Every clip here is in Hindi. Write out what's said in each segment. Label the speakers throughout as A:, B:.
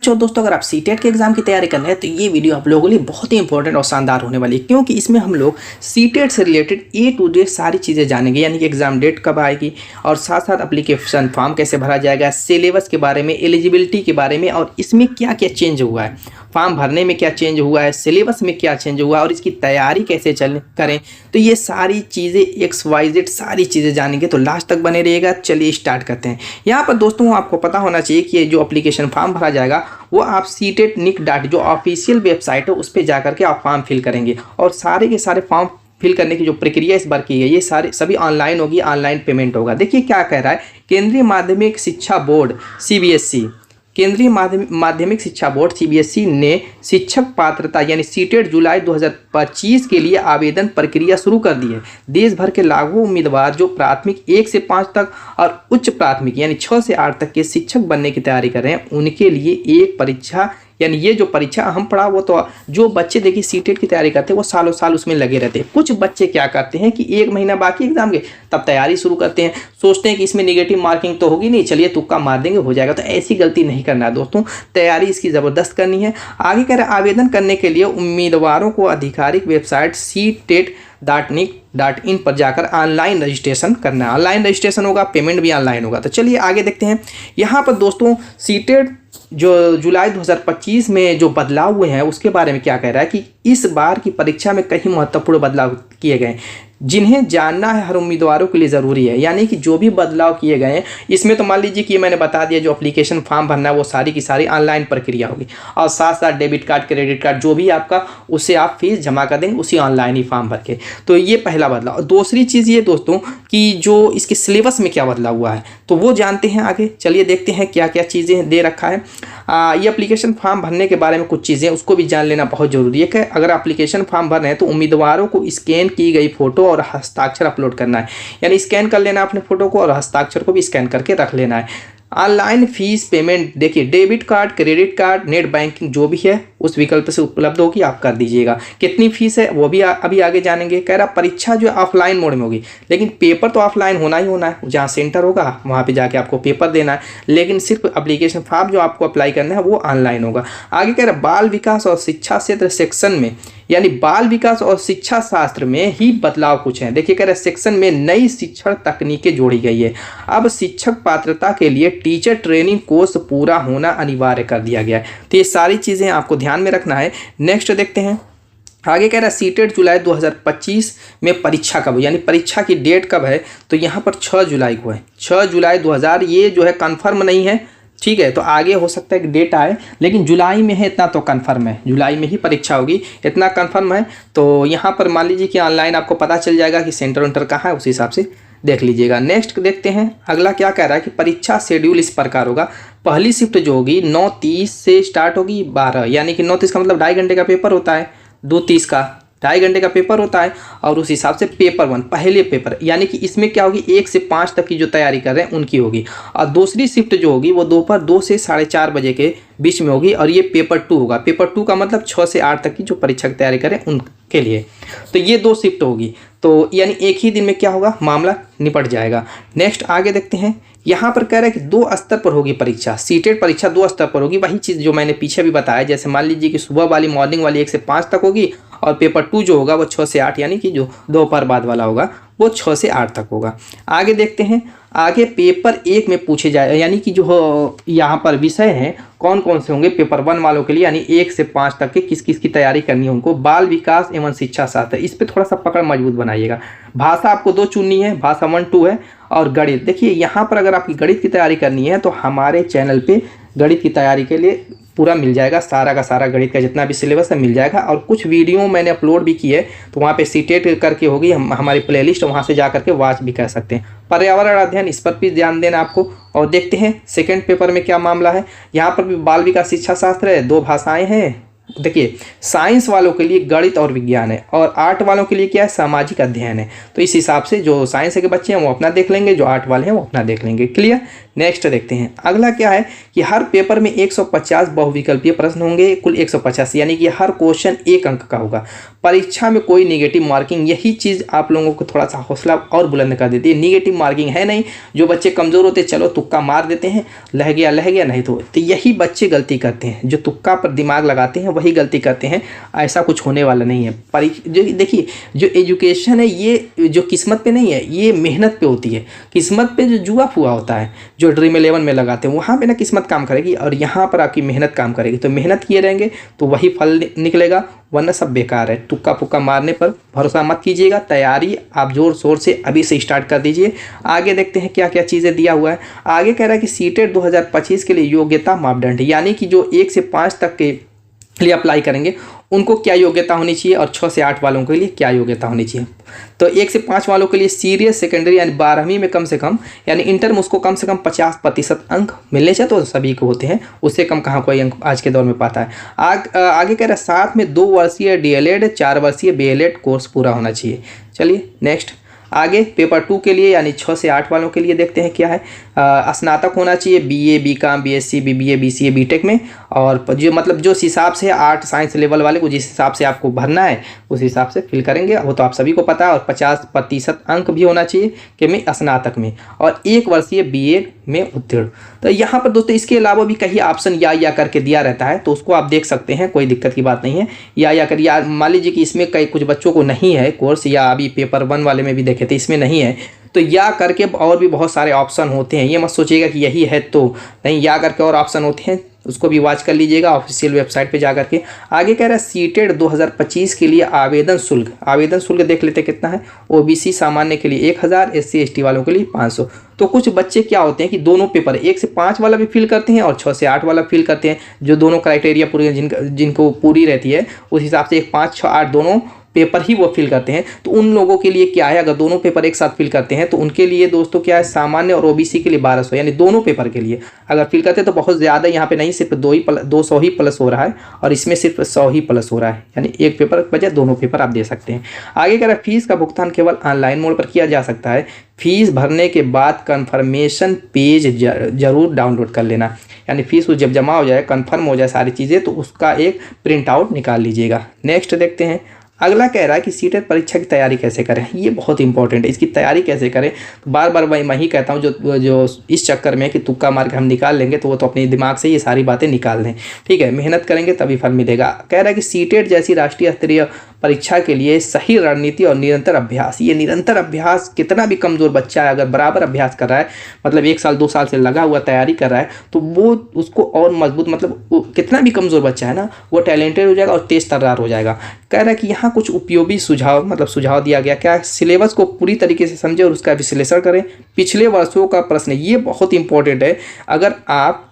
A: तो दोस्तों अगर आप सीटेट के एग्जाम की तैयारी कर रहे हैं तो ये वीडियो आप लोगों के लिए बहुत ही इंपॉर्टेंट और शानदार होने वाली है, क्योंकि इसमें हम लोग सीटेट से रिलेटेड ए टू जेड सारी चीज़ें जानेंगे। यानी कि एग्जाम डेट कब आएगी और साथ साथ एप्लीकेशन फॉर्म कैसे भरा जाएगा, सिलेबस के बारे में, एलिजिबिलिटी के बारे में और इसमें क्या क्या चेंज हुआ है, फॉर्म भरने में क्या चेंज हुआ है, सिलेबस में क्या चेंज हुआ है और इसकी तैयारी कैसे करें। तो ये सारी चीज़ें XYZ सारी चीज़ें जानेंगे, तो लास्ट तक बने रहिएगा। चलिए स्टार्ट करते हैं। यहाँ पर दोस्तों आपको पता होना चाहिए कि ये जो एप्लीकेशन फॉर्म भरा जाएगा वो आप CTET.nic. जो ऑफिशियल वेबसाइट है उस पर जा करके आप फॉर्म फिल करेंगे और सारे के सारे फॉर्म फिल करने की जो प्रक्रिया इस बार की है ये सभी ऑनलाइन होगी, ऑनलाइन पेमेंट होगा। देखिए क्या कह रहा है, केंद्रीय माध्यमिक शिक्षा बोर्ड CBSE, केंद्रीय माध्यमिक शिक्षा बोर्ड CBSE ने शिक्षक पात्रता यानी सीटेट जुलाई 2025 के लिए आवेदन प्रक्रिया शुरू कर दी है। देश भर के लागू उम्मीदवार जो प्राथमिक 1 से 5 तक और उच्च प्राथमिक यानी 6 से 8 तक के शिक्षक बनने की तैयारी कर रहे हैं, उनके लिए एक परीक्षा यानी ये जो परीक्षा हम पढ़ा वो तो जो बच्चे देखिए सीटेट की तैयारी करते हैं वो सालों साल उसमें लगे रहते हैं। कुछ बच्चे क्या करते हैं कि 1 महीना बाकी एग्जाम के तब तैयारी शुरू करते हैं, सोचते हैं कि इसमें नेगेटिव मार्किंग तो होगी नहीं, चलिए तुक्का मार देंगे हो जाएगा। तो ऐसी गलती नहीं करना है दोस्तों, तैयारी इसकी ज़बरदस्त करनी है। आगे कह रहे आवेदन करने के लिए उम्मीदवारों को आधिकारिक वेबसाइट CTET.nic.in पर जाकर ऑनलाइन रजिस्ट्रेशन करना है। ऑनलाइन रजिस्ट्रेशन होगा, पेमेंट भी ऑनलाइन होगा। तो चलिए आगे देखते हैं। यहाँ पर दोस्तों सीटेट जो जुलाई 2025 में जो बदलाव हुए हैं उसके बारे में क्या कह रहा है कि इस बार की परीक्षा में कई महत्वपूर्ण बदलाव किए गए जिन्हें जानना है हर उम्मीदवारों के लिए ज़रूरी है। यानी कि जो भी बदलाव किए गए हैं इसमें तो मान लीजिए कि मैंने बता दिया जो एप्लीकेशन फॉर्म भरना है वो सारी की सारी ऑनलाइन प्रक्रिया होगी और साथ साथ डेबिट कार्ड, क्रेडिट कार्ड जो भी आपका उससे आप फीस जमा कर देंगे उसी ऑनलाइन ही फॉर्म भर के। तो ये पहला बदलाव। दूसरी चीज़ ये दोस्तों कि जो इसके सिलेबस में क्या बदलाव हुआ है तो वो जानते हैं आगे। चलिए देखते हैं क्या क्या चीज़ें दे रखा है। ये एप्लीकेशन फॉर्म भरने के बारे में कुछ चीज़ें उसको भी जान लेना बहुत ज़रूरी है कि अगर एप्लीकेशन फॉर्म भर रहे हैं तो उम्मीदवारों को स्कैन की गई फ़ोटो और हस्ताक्षर अपलोड करना है। यानी स्कैन कर लेना है अपने फ़ोटो को और हस्ताक्षर को भी स्कैन करके रख लेना है। ऑनलाइन फीस पेमेंट देखिए debit card, credit card, net banking जो भी है उस विकल्प से उपलब्ध होगी, आप कर दीजिएगा। कितनी फीस है वो भी अभी आगे जानेंगे। कह रहा परीक्षा जो ऑफलाइन मोड में होगी, लेकिन पेपर तो ऑफलाइन होना ही होना है। जहाँ सेंटर होगा वहाँ पे जाके आपको पेपर देना है, लेकिन सिर्फ एप्लीकेशन फॉर्म जो आपको अप्लाई करना है वो ऑनलाइन होगा। आगे कह रहा बाल विकास और शिक्षा क्षेत्र सेक्शन में यानी बाल विकास और शिक्षा शास्त्र में ही बदलाव कुछ हैं। देखिए कह रहे सेक्शन में नई शिक्षण तकनीकें जोड़ी गई है। अब शिक्षक पात्रता के लिए टीचर ट्रेनिंग कोर्स पूरा होना अनिवार्य कर दिया गया है। तो ये सारी चीज़ें आपको ध्यान में रखना है। नेक्स्ट देखते हैं। आगे कह रहा है सीटेट जुलाई 2025 में परीक्षा कब, यानी परीक्षा की डेट कब है तो यहाँ पर 6 जुलाई को है। 6 जुलाई 2000 ये जो है कन्फर्म नहीं है, ठीक है। तो आगे हो सकता है कि डेट आए, लेकिन जुलाई में है इतना तो कंफर्म है, जुलाई में ही परीक्षा होगी इतना कंफर्म है। तो यहाँ पर मान लीजिए कि ऑनलाइन आपको पता चल जाएगा कि सेंटर वेंटर कहाँ है, उस हिसाब से देख लीजिएगा। नेक्स्ट देखते हैं। अगला क्या कह रहा है कि परीक्षा शेड्यूल इस प्रकार होगा। पहली शिफ्ट जो होगी 9:30 से स्टार्ट होगी 12, यानी कि 9:30 का मतलब 2.5 घंटे का पेपर होता है, 2:30 का 2.5 घंटे का पेपर होता है और उस हिसाब से पेपर 1 पहले पेपर, यानी कि इसमें क्या होगी 1 से 5 तक की जो तैयारी कर रहे हैं उनकी होगी। और दूसरी शिफ्ट जो होगी वो दोपहर 2 से 4:30 बजे के बीच में होगी और ये पेपर 2 होगा। पेपर 2 का मतलब 6 से 8 तक की जो परीक्षा की तैयारी करें उनके लिए। तो ये 2 शिफ्ट होगी, तो यानी एक ही दिन में क्या होगा मामला निपट जाएगा। नेक्स्ट आगे देखते हैं। यहाँ पर कह रहा है कि 2 स्तर पर होगी परीक्षा। सीटेट परीक्षा 2 स्तर पर होगी। वही चीज़ जो मैंने पीछे भी बताया, जैसे मान लीजिए कि सुबह वाली मॉर्निंग वाली 1 से 5 तक होगी और पेपर 2 जो होगा वो 6 से 8 यानी कि जो दोपहर बाद वाला होगा वो 6 से 8 तक होगा। आगे देखते हैं। आगे पेपर 1 में पूछे जाए यानी कि जो यहाँ पर विषय हैं कौन कौन से होंगे पेपर 1 वालों के लिए, यानी 1 से 5 तक के किस किस की तैयारी करनी है उनको। बाल विकास एवं शिक्षा शास्त्र, इस पर थोड़ा सा पकड़ मजबूत बनाइएगा। भाषा आपको 2 चुननी है, भाषा 1, 2 है और गणित। देखिए यहाँ पर अगर आपकी गणित की तैयारी करनी है तो हमारे चैनल पे गणित की तैयारी के लिए पूरा मिल जाएगा, सारा का सारा गणित का जितना भी सिलेबस है मिल जाएगा। और कुछ वीडियो मैंने अपलोड भी की है तो वहाँ पे सीटेट करके होगी हमारी प्लेलिस्ट, वहाँ से जा करके वॉच भी कर सकते हैं। पर्यावरण अध्ययन, इस पर भी ध्यान देना आपको। और देखते हैं सेकेंड पेपर में क्या मामला है। यहाँ पर भी बाल विकास शिक्षा शास्त्र है, 2 भाषाएँ हैं देखिए साइंस वालों के लिए गणित और विज्ञान है, और आर्ट वालों के लिए क्या है, सामाजिक अध्ययन है। तो इस हिसाब से जो साइंस के बच्चे हैं वो अपना देख लेंगे, जो आर्ट वाले हैं वो अपना देख लेंगे। क्लियर। नेक्स्ट देखते हैं अगला क्या है कि हर पेपर में 150 बहुविकल्पीय प्रश्न होंगे, कुल 150, यानी कि हर क्वेश्चन 1 अंक का होगा। परीक्षा में कोई नेगेटिव मार्किंग, यही चीज़ आप लोगों को थोड़ा सा हौसला और बुलंद कर देती है। नेगेटिव मार्किंग है नहीं, जो बच्चे कमज़ोर होते हैं चलो तुक्का मार देते हैं, लह गया नहीं तो यही बच्चे गलती करते हैं। जो तुक्का पर दिमाग लगाते हैं वही गलती करते हैं, ऐसा कुछ होने वाला नहीं है। जो देखिए जो एजुकेशन है ये जो किस्मत पे नहीं है, ये मेहनत पे होती है। किस्मत पे जो जुआ फुआ होता है, जो ड्रीम 11 में लगाते हैं, वहाँ पे ना किस्मत काम करेगी और यहाँ पर आपकी मेहनत काम करेगी। तो मेहनत किए रहेंगे तो वही फल निकलेगा, वरना सब बेकार है। तुक्का पुक्का मारने पर भरोसा मत कीजिएगा। तैयारी आप जोर शोर से अभी से स्टार्ट कर दीजिए। आगे देखते हैं क्या क्या चीज़ें दिया हुआ है। आगे कह रहा है कि सीटेट 2025 के लिए योग्यता मापदंड, यानी कि जो 1 से 5 तक के लिए अप्लाई करेंगे उनको क्या योग्यता होनी चाहिए, और 6 से 8 वालों के लिए क्या योग्यता होनी चाहिए। तो 1 से 5 वालों के लिए सीरियस सेकेंडरी यानी 12वीं में कम से कम, यानी इंटर में उसको कम से कम 50% अंक मिलने चाहिए। तो सभी को होते हैं, उससे कम कहाँ कोई अंक आज के दौर में पाता है। आगे कह रहा है साथ में 2 वर्षीय DLED 4 वर्षीय BLED कोर्स पूरा होना चाहिए। चलिए नेक्स्ट आगे पेपर 2 के लिए यानी 6 से 8 वालों के लिए देखते हैं क्या है। स्नातक होना चाहिए BA BCom BSc BBA BCA BTech में, और जो मतलब जो हिसाब से आर्ट साइंस लेवल वाले को जिस हिसाब से आपको भरना है उस हिसाब से फिल करेंगे, वो तो आप सभी को पता है। और 50% अंक भी होना चाहिए कि में स्नातक में, और 1 वर्षीय BA में उत्तीर्ण। तो यहाँ पर दोस्तों इसके अलावा भी कहीं ऑप्शन या करके दिया रहता है, तो उसको आप देख सकते हैं, कोई दिक्कत की बात नहीं है। या कर, या मान लीजिए कि इसमें कई कुछ बच्चों को नहीं है कोर्स, या अभी पेपर 1 वाले में भी देखे थे इसमें नहीं है, तो या करके और भी बहुत सारे ऑप्शन होते हैं। ये मत सोचिएगा कि यही है तो नहीं, या करके और ऑप्शन होते हैं, उसको भी वॉच कर लीजिएगा ऑफिशियल वेबसाइट पे जा करके। आगे कह रहा है सीटेट 2025 के लिए आवेदन शुल्क देख लेते कितना है। OBC सामान्य के लिए 1000, SC ST वालों के लिए 500। तो कुछ बच्चे क्या होते हैं कि दोनों पेपर 1 से 5 वाला भी फिल करते हैं और 6 से 8 वाला फिल करते हैं, जो दोनों क्राइटेरिया पूरी जिनको पूरी रहती है उस हिसाब से 1, 5, 6, 8 दोनों पेपर ही वो फिल करते हैं। तो उन लोगों के लिए क्या है, अगर दोनों पेपर एक साथ फिल करते हैं तो उनके लिए दोस्तों क्या है, सामान्य और OBC के लिए 1200, यानी दोनों पेपर के लिए अगर फिल करते हैं तो बहुत ज़्यादा यहाँ पे नहीं, सिर्फ 200 ही प्लस हो रहा है, और इसमें सिर्फ 100 ही प्लस हो रहा है, यानी एक पेपर के बजाय दोनों पेपर आप दे सकते हैं। आगे कह रहा है फीस का भुगतान केवल ऑनलाइन मोड पर किया जा सकता है। फीस भरने के बाद कन्फर्मेशन पेज जरूर डाउनलोड कर लेना, यानी फीस जब जमा हो जाए, कन्फर्म हो जाए सारी चीज़ें, तो उसका एक प्रिंट आउट निकाल लीजिएगा। नेक्स्ट देखते हैं अगला कह रहा है कि सीटेट परीक्षा की तैयारी कैसे करें। ये बहुत इंपॉर्टेंट है, इसकी तैयारी कैसे करें। तो बार बार मैं ही कहता हूँ, जो इस चक्कर में कि तुक्का मार के हम निकाल लेंगे, तो वो तो अपने दिमाग से ये सारी बातें निकाल लें। ठीक है, मेहनत करेंगे तभी फल मिलेगा। कह रहा है कि सीटेट जैसी राष्ट्रीय स्तरीय परीक्षा के लिए सही रणनीति और निरंतर अभ्यास। ये निरंतर अभ्यास, कितना भी कमज़ोर बच्चा है अगर बराबर अभ्यास कर रहा है, मतलब 1 साल 2 साल से लगा हुआ तैयारी कर रहा है, तो वो उसको और मजबूत, मतलब कितना भी कमज़ोर बच्चा है ना, वो टैलेंटेड हो जाएगा और तेज तर्रार हो जाएगा। कह रहा है कि यहाँ कुछ उपयोगी सुझाव दिया गया। क्या, सिलेबस को पूरी तरीके से समझें और उसका विश्लेषण करें। पिछले वर्षों का प्रश्न, ये बहुत इंपॉर्टेंट है। अगर आप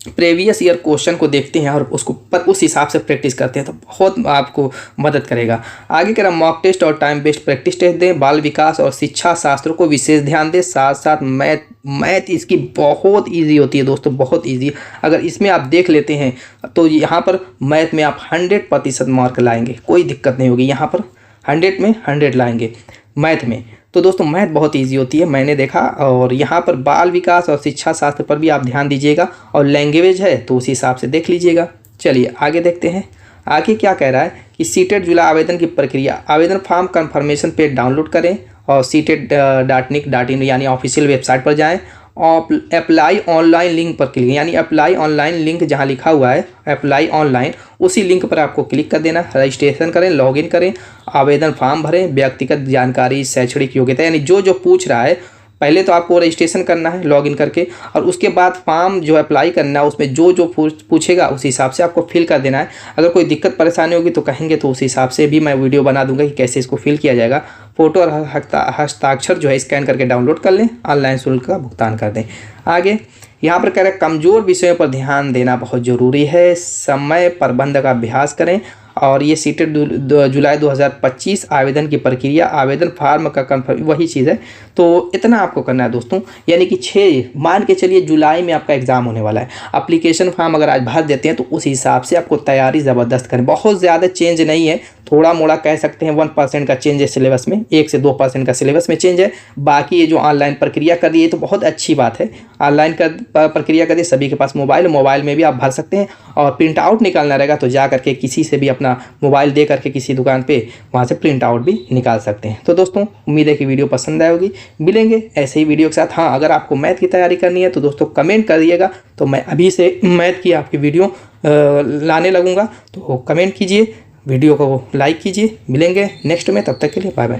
A: प्रीवियस ईयर क्वेश्चन को देखते हैं और उसको पर उस हिसाब से प्रैक्टिस करते हैं तो बहुत आपको मदद करेगा। आगे कह रहा मॉक टेस्ट और टाइम बेस्ड प्रैक्टिस टेस्ट दें। बाल विकास और शिक्षा शास्त्रों को विशेष ध्यान दें। साथ साथ मैथ इसकी बहुत इजी होती है दोस्तों, बहुत इजी। अगर इसमें आप देख लेते हैं तो यहाँ पर मैथ में आप 100% मार्क लाएंगे, कोई दिक्कत नहीं होगी। यहाँ पर 100 में 100 लाएंगे मैथ में। तो दोस्तों मैथ बहुत इजी होती है, मैंने देखा। और यहाँ पर बाल विकास और शिक्षा शास्त्र पर भी आप ध्यान दीजिएगा, और लैंग्वेज है तो उस हिसाब से देख लीजिएगा। चलिए आगे देखते हैं। आगे क्या कह रहा है कि सीटेट जुलाई आवेदन की प्रक्रिया। आवेदन फॉर्म कन्फर्मेशन पेज डाउनलोड करें और CTET.nic.in यानी ऑफिशियल वेबसाइट पर जाएँ। अप्लाई ऑनलाइन लिंक पर क्लिक, यानी अप्लाई ऑनलाइन लिंक जहां लिखा हुआ है अप्लाई ऑनलाइन, उसी लिंक पर आपको क्लिक कर देना। रजिस्ट्रेशन करें, लॉगिन करें, आवेदन फॉर्म भरें, व्यक्तिगत जानकारी, शैक्षणिक योग्यता, यानी जो पूछ रहा है पहले तो आपको रजिस्ट्रेशन करना है लॉगिन करके, और उसके बाद फॉर्म जो अप्लाई करना है उसमें जो पूछेगा उस हिसाब से आपको फिल कर देना है। अगर कोई दिक्कत परेशानी होगी तो कहेंगे तो उस हिसाब से भी मैं वीडियो बना दूंगा कि कैसे इसको फिल किया जाएगा। फोटो और हस्ताक्षर जो है स्कैन करके डाउनलोड कर लें, ऑनलाइन शुल्क का भुगतान कर दें। आगे यहाँ पर कह रहे हैं कमज़ोर विषयों पर ध्यान देना बहुत ज़रूरी है। समय प्रबंध का अभ्यास करें और ये सीटेट जुलाई 2025 आवेदन की प्रक्रिया, आवेदन फार्म का कन्फर्म, वही चीज़ है। तो इतना आपको करना है दोस्तों, यानी कि 6 मान के चलिए जुलाई में आपका एग्ज़ाम होने वाला है। एप्लीकेशन फॉर्म अगर आज भर देते हैं तो उस हिसाब से आपको तैयारी ज़बरदस्त करें। बहुत ज़्यादा चेंज नहीं है, थोड़ा मोड़ा कह सकते हैं 1% का चेंज है सिलेबस में, 1 से 2% का सिलेबस में चेंज है। बाकी ये जो ऑनलाइन प्रक्रिया कर दी है तो बहुत अच्छी बात है। ऑनलाइन प्रक्रिया कर दी, सभी के पास मोबाइल में भी आप भर सकते हैं। और प्रिंट आउट निकालना रहेगा तो जा करके किसी से भी अपना मोबाइल दे करके किसी दुकान पे वहाँ से प्रिंट आउट भी निकाल सकते हैं। तो दोस्तों उम्मीद है कि वीडियो पसंद आई होगी। मिलेंगे ऐसे ही वीडियो के साथ। हाँ, अगर आपको मैथ की तैयारी करनी है तो दोस्तों कमेंट करिएगा, तो मैं अभी से मैथ की आपकी वीडियो लाने लगूंगा। तो कमेंट कीजिए, वीडियो को लाइक कीजिए। मिलेंगे नेक्स्ट में, तब तक के लिए बाय बाय।